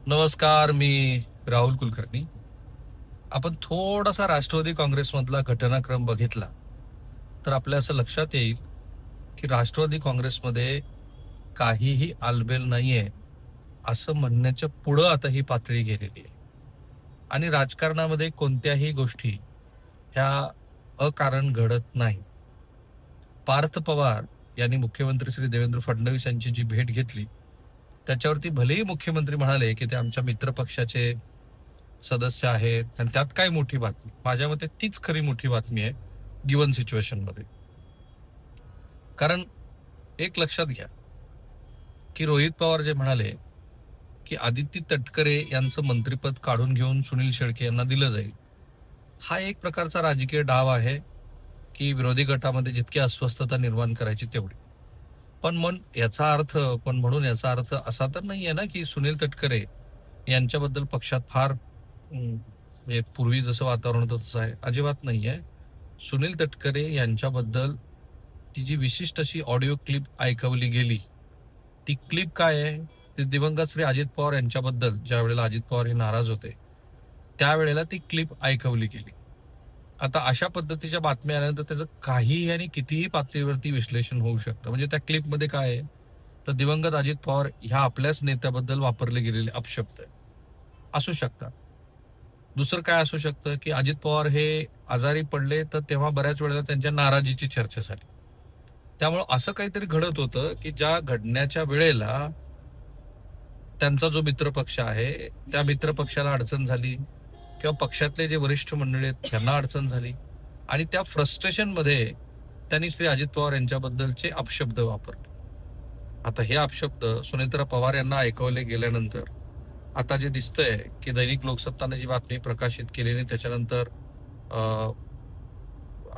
नमस्कार, मी राहुल कुलकर्णी. आपण थोडासा राष्ट्रवादी काँग्रेसमधला घटनाक्रम बघितला तर आपल्या असं लक्षात येईल की राष्ट्रवादी काँग्रेसमध्ये काहीही आलबेल नाहीये असं म्हणण्याच्या पुढं आता ही पातळी गेलेली आहे. आणि राजकारणामध्ये कोणत्याही गोष्टी ह्या अकारण घडत नाही. पार्थ पवार यांनी मुख्यमंत्री श्री देवेंद्र फडणवीस यांची जी भेट घेतली त्याच्यावरती भलेही मुख्यमंत्री म्हणाले की ते आमच्या मित्रपक्षाचे सदस्य आहेत आणि त्यात काय मोठी बातमी. माझ्या मते तीच खरी मोठी बातमी आहे गिवन सिच्युएशन मध्ये. कारण एक लक्षात घ्या की रोहित पवार जे म्हणाले की आदित्य तटकरे यांचं मंत्रिपद काढून घेऊन सुनील शेळके यांना दिलं जाईल, हा एक प्रकारचा राजकीय डाव आहे की विरोधी गटामध्ये जितकी अस्वस्थता निर्माण करायची तेवढी. पण म्हणून याचा अर्थ असा तर नाहीये ना की सुनील तटकरे यांच्याबद्दल पक्षात फार म्हणजे पूर्वी जसं वातावरण होतं तसं आहे, अजिबात नाहीये. सुनील तटकरे यांच्याबद्दल ती जी विशिष्ट अशी ऑडिओ क्लिप ऐकवली गेली, ती क्लिप काय आहे, ते दिवंगत श्री अजित पवार यांच्याबद्दल ज्या वेळेला अजित पवार हे नाराज होते त्यावेळेला ती क्लिप ऐकवली गेली. आता अशा पद्धतीच्या बातम्या आल्यानंतर त्याचं काहीही आणि कितीही पातळीवरती विश्लेषण होऊ शकतं. म्हणजे त्या क्लिपमध्ये काय आहे, तर दिवंगत अजित पवार ह्या आपल्याच नेत्याबद्दल वापरले गेलेले अपशब्द असू शकतात. दुसरं काय असू शकतं की अजित पवार हे आजारी पडले तर तेव्हा बऱ्याच वेळेला त्यांच्या नाराजीची चर्चा झाली. त्यामुळं असं काहीतरी घडत होतं की ज्या घडण्याच्या वेळेला त्यांचा जो मित्रपक्ष आहे त्या मित्रपक्षाला अडचण झाली किंवा पक्षातले जे वरिष्ठ मंडळी आहेत त्यांना अडचण झाली आणि त्या फ्रस्ट्रेशनमध्ये त्यांनी श्री अजित पवार यांच्याबद्दलचे अपशब्द वापरले. आता हे अपशब्द सुनेत्रा पवार यांना ऐकवले गेल्यानंतर आता जे दिसतंय की दैनिक लोकसत्ताने जी बातमी प्रकाशित केलेली त्याच्यानंतर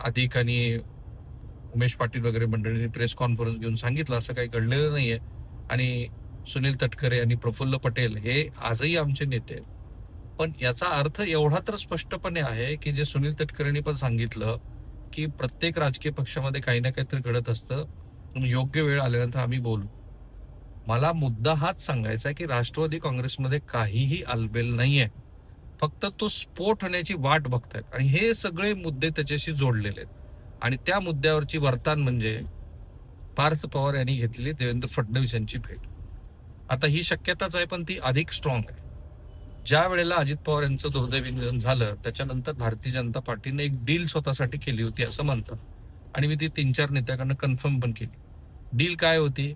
अधिक आणि उमेश पाटील वगैरे मंडळींनी प्रेस कॉन्फरन्स घेऊन सांगितलं असं काही घडलेलं नाहीये आणि सुनील तटकरे आणि प्रफुल्ल पटेल हे आजही आमचे नेते आहेत. पण याचा अर्थ एवढा तर स्पष्टपणे आहे की जे सुनील तटकरेंनी पण सांगितलं की प्रत्येक राजकीय पक्षामध्ये काही ना काहीतरी घडत असतं, योग्य वेळ आल्यानंतर आम्ही बोलू. मला मुद्दा हाच सांगायचा आहे की राष्ट्रवादी काँग्रेसमध्ये काहीही आलबेल नाहीये, फक्त तो स्फोट होण्याची वाट बघतायत आणि हे सगळे मुद्दे त्याच्याशी जोडलेले आहेत. आणि त्या मुद्द्यावरची वर्तान म्हणजे पार्थ पवार यांनी घेतलेली देवेंद्र फडणवीस यांची भेट. आता ही शक्यताच आहे पण ती अधिक स्ट्रॉंग आहे. ज्या वेळेला अजित पवार यांचं दुर्दैवी निधन झालं त्याच्यानंतर भारतीय जनता पार्टीने एक डील स्वतःसाठी केली होती असं म्हणतात आणि मी ती 3-4 नेत्याकडनं कन्फर्म पण केली. डील काय होती,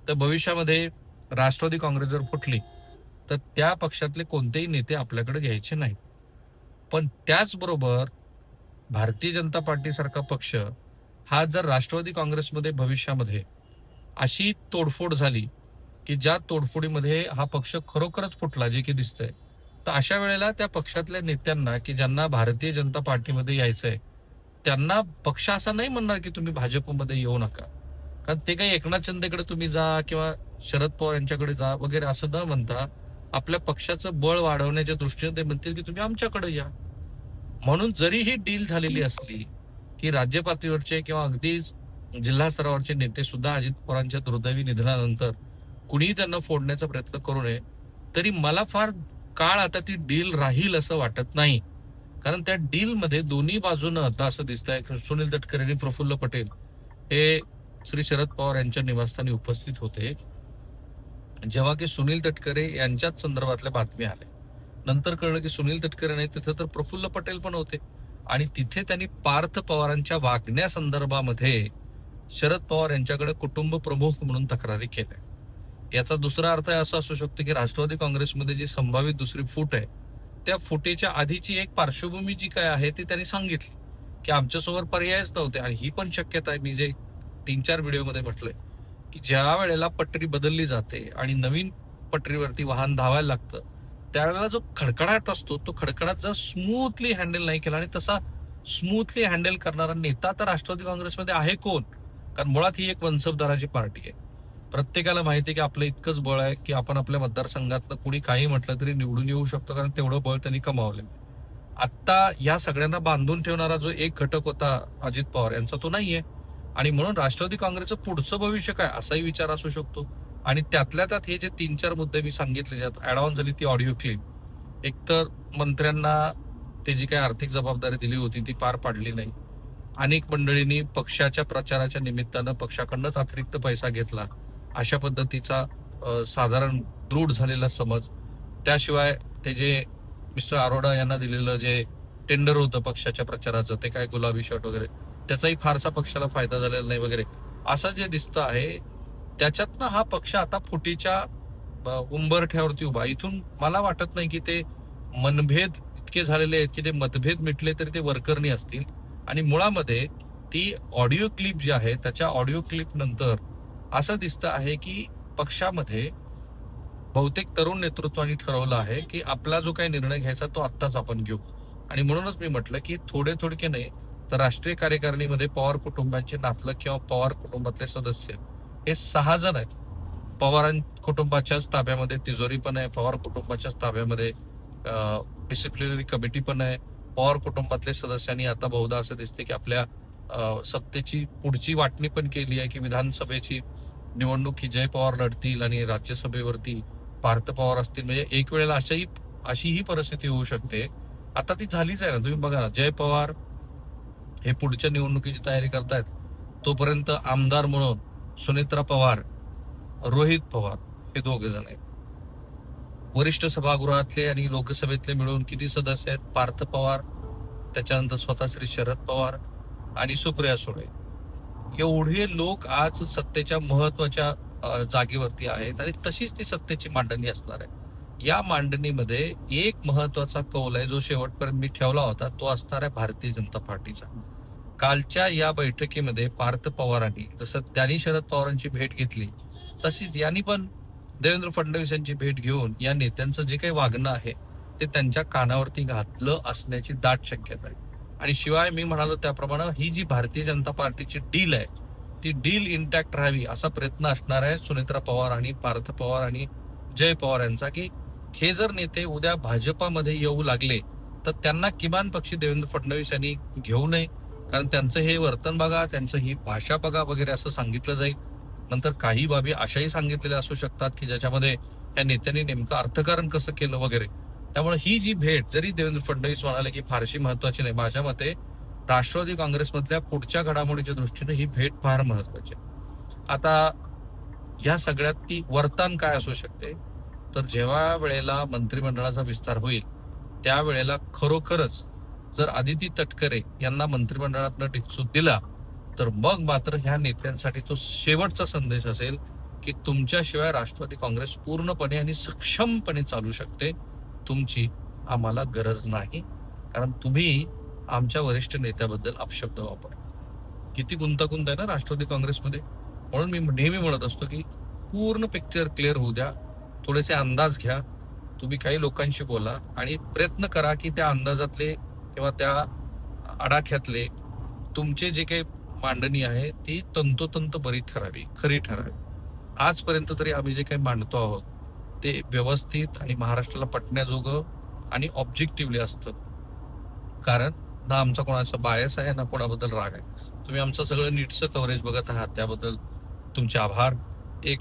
तर भविष्यामध्ये राष्ट्रवादी काँग्रेस जर फुटली तर त्या पक्षातले कोणतेही नेते आपल्याकडे घ्यायचे नाहीत. पण त्याचबरोबर भारतीय जनता पार्टी सारखा पक्ष हा जर राष्ट्रवादी काँग्रेसमध्ये भविष्यामध्ये अशी तोडफोड झाली की ज्या तोडफोडीमध्ये हा पक्ष खरोखरच फुटला जे की दिसतंय, तर अशा वेळेला त्या पक्षातल्या नेत्यांना की ज्यांना भारतीय जनता पार्टीमध्ये यायचंय त्यांना पक्ष असा नाही म्हणणार की तुम्ही भाजपमध्ये येऊ नका. कारण ते काही एकनाथ शिंदेकडे तुम्ही जा किंवा शरद पवार यांच्याकडे जा वगैरे असं न म्हणता आपल्या पक्षाचं बळ वाढवण्याच्या दृष्टीने ते म्हणतील की तुम्ही आमच्याकडे या. म्हणून जरी ही डील झालेली असली की राज्य पातळीवरचे किंवा अगदी जिल्हा स्तरावरचे नेते सुद्धा अजित पवारांच्या दुर्दैवी निधनानंतर कुणीही त्यांना फोडण्याचा प्रयत्न करू नये, तरी मला फार काळ आता ती डील राहील असं वाटत नाही. कारण त्या डीलमध्ये दोन्ही बाजूनं आता असं दिसतंय सुनील तटकरे आणि प्रफुल्ल पटेल हे श्री शरद पवार यांच्या निवासस्थानी उपस्थित होते जेव्हा की सुनील तटकरे यांच्याच संदर्भातल्या बातम्या आल्या. नंतर कळलं की सुनील तटकरे नाही तिथे तर प्रफुल्ल पटेल पण होते आणि तिथे त्यांनी पार्थ पवारांच्या वागण्यासंदर्भामध्ये शरद पवार यांच्याकडे कुटुंब प्रमुख म्हणून तक्रारी केल्या. याचा दुसरा अर्थ असा असू शकतो की राष्ट्रवादी काँग्रेसमध्ये जी संभावित दुसरी फूट आहे त्या फुटेच्या आधीची एक पार्श्वभूमी जी काय आहे ती त्यांनी सांगितली की आमच्यासमोर पर्यायच नव्हते. आणि ही पण शक्यता आहे, मी जे 3-4 व्हिडिओमध्ये म्हटलंय की ज्या वेळेला पटरी बदलली जाते आणि नवीन पटरीवरती वाहन धावायला लागतं त्यावेळेला जो खडखडाट असतो तो खडखडाट जर स्मूथली हँडल नाही केला आणि तसा स्मूथली हँडल करणारा नेता तर राष्ट्रवादी काँग्रेसमध्ये आहे कोण. कारण मुळात ही एक मनसबदाराची पार्टी आहे. प्रत्येकाला माहिती आहे की आपलं इतकंच बळ आहे की आपण आपल्या मतदारसंघातलं कुणी काही म्हटलं तरी निवडून येऊ शकतो कारण तेवढं बळ त्यांनी कमावलेलं. आत्ता या सगळ्यांना बांधून ठेवणारा जो एक घटक होता अजित पवार यांचा तो नाहीये आणि म्हणून राष्ट्रवादी काँग्रेसचं पुढचं भविष्य काय असाही विचार असू शकतो. आणि त्यातल्या त्यात हे जे 3-4 मुद्दे मी सांगितले, ज्यात ऍड ऑन झाली ती ऑडिओ क्लिप. एकतर मंत्र्यांना ते जी काही आर्थिक जबाबदारी दिली होती ती पार पाडली नाही. अनेक मंडळींनी पक्षाच्या प्रचाराच्या निमित्तानं पक्षाकडनंच अतिरिक्त पैसा घेतला, अशा पद्धतीचा साधारण दृढ झालेला समज. त्याशिवाय ते जे मिस्टर अरोडा यांना दिलेलं जे टेंडर होतं पक्षाच्या प्रचाराचं, ते काय गुलाबी शर्ट वगैरे, त्याचाही फारसा पक्षाला फायदा झालेला नाही वगैरे, असं जे दिसतं आहे त्याच्यातनं हा पक्ष आता फुटीच्या उंबरठ्यावरती उभा. इथून मला वाटत नाही की ते मनभेद इतके झालेले आहेत की ते मतभेद मिटले तरी ते वरकरणी असतील. आणि मुळामध्ये ती ऑडिओ क्लिप जी आहे त्याच्या ऑडिओ क्लिप नंतर असं दिसतं आहे की पक्षामध्ये बहुतेक तरुण नेतृत्वाने ठरवलं आहे की आपला जो काही निर्णय घ्यायचा तो आत्ताच आपण घेऊ. आणि म्हणूनच मी म्हटलं की थोडके नाही तर राष्ट्रीय कार्यकारिणीमध्ये पवार कुटुंबाचे नातलग किंवा पवार कुटुंबातले सदस्य हे 6 जण आहेत. पवार कुटुंबाच्याच ताब्यामध्ये तिजोरी पण आहे, पवार कुटुंबाच्याच ताब्यामध्ये डिसिप्लिनरी कमिटी पण आहे. पवार कुटुंबातले सदस्यांनी आता बहुधा असं दिसते की आपल्या सत्तेची पुढची वाटणी पण केली आहे की विधानसभेची निवडणूक ही जय पवार लढतील आणि राज्यसभेवरती पार्थ पवार असतील. म्हणजे एक वेळेला अशी ही परिस्थिती होऊ शकते. आता ती झालीच आहे ना. तुम्ही बघा ना, जय पवार हे पुढच्या निवडणुकीची तयारी करतायत, तोपर्यंत आमदार म्हणून सुनेत्रा पवार, रोहित पवार हे 2 जण आहेत. वरिष्ठ सभागृहातले आणि लोकसभेतले मिळून किती सदस्य आहेत? पार्थ पवार, त्याच्यानंतर स्वतः श्री शरद पवार आणि सुप्रिया सुळे. एवढे लोक आज सत्तेच्या महत्वाच्या जागेवरती आहेत आणि तशीच ती सत्तेची मांडणी असणार आहे. या मांडणीमध्ये एक महत्वाचा कौल आहे जो शेवटपर्यंत मी ठेवला होता, तो असणार आहे भारतीय जनता पार्टीचा. कालच्या या बैठकीमध्ये पार्थ पवारांनी जसं त्यांनी शरद पवारांची भेट घेतली, तशीच यांनी पण देवेंद्र फडणवीस यांची भेट घेऊन या नेत्यांचं जे काही वागणं आहे ते त्यांच्या कानावरती घातलं असण्याची दाट शक्यता आहे. आणि शिवाय मी म्हणालो त्याप्रमाणे ही जी भारतीय जनता पार्टीची डील आहे ती डील इंटॅक्ट राहावी असा प्रयत्न असणार आहे सुनेत्रा पवार आणि पार्थ पवार आणि जय पवार यांचा, की हे जर नेते उद्या भाजपामध्ये येऊ लागले तर त्यांना किमान पक्षी देवेंद्र फडणवीस यांनी घेऊ नये. कारण त्यांचं हे वर्तन बघा, त्यांचं ही भाषा बघा वगैरे असं सांगितलं जाईल. नंतर काही बाबी अशाही सांगितलेल्या असू शकतात की ज्याच्यामध्ये या नेत्यांनी नेमकं अर्थकारण कसं केलं वगैरे. त्यामुळे ही जी भेट जरी देवेंद्र फडणवीस म्हणाले की फारशी महत्वाची नाही, माझ्या मते राष्ट्रवादी काँग्रेसमधल्या पुढच्या घडामोडीच्या दृष्टीने ही भेट फार महत्वाची आहे. आता या सगळ्यात ती वर्तन काय असू शकते, तर जेव्हा वेळेला मंत्रिमंडळाचा विस्तार होईल त्यावेळेला खरोखरच जर आदिती तटकरे यांना मंत्रिमंडळातनं डिच्चूत दिला तर मग मात्र ह्या नेत्यांसाठी तो शेवटचा संदेश असेल की तुमच्याशिवाय राष्ट्रवादी काँग्रेस पूर्णपणे आणि सक्षमपणे चालू शकते. तुमची आम्हाला गरज नाही, कारण तुम्ही आमच्या वरिष्ठ नेत्याबद्दल अपशब्द वापर. किती गुंतागुंत आहे ना राष्ट्रवादी काँग्रेसमध्ये. म्हणून मी नेहमी म्हणत असतो की पूर्ण पिक्चर क्लिअर होऊ द्या, थोडेसे अंदाज घ्या, तुम्ही काही लोकांशी बोला आणि प्रयत्न करा की त्या अंदाजातले किंवा त्या आडाख्यातले तुमचे जे काही मांडणी आहे ती तंतोतंत बरी ठरावी, खरी ठरावी. आजपर्यंत तरी आम्ही जे काही मांडतो आहोत ते व्यवस्थित आणि महाराष्ट्राला पटण्याजोगं आणि ऑब्जेक्टिव्हली असतं. कारण ना आमचा कोणाचा बायस आहे ना कोणाबद्दल राग आहे. तुम्ही आमचं सगळं नीटचं कव्हरेज बघत आहात त्याबद्दल तुमचे आभार. एक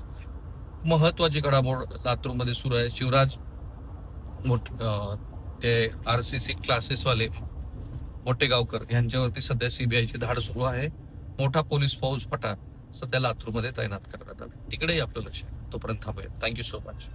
महत्वाची घडामोड लातूरमध्ये सुरू आहे. शिवराज ते RCC क्लासेसवाले मोठेगावकर यांच्यावरती सध्या CBIची धाड सुरू आहे. मोठा पोलीस फौजफाटा सध्या लातूरमध्ये तैनात करण्यात आला. तिकडेही आपलं लक्ष आहे. तोपर्यंत थांबूया. Thank you so much.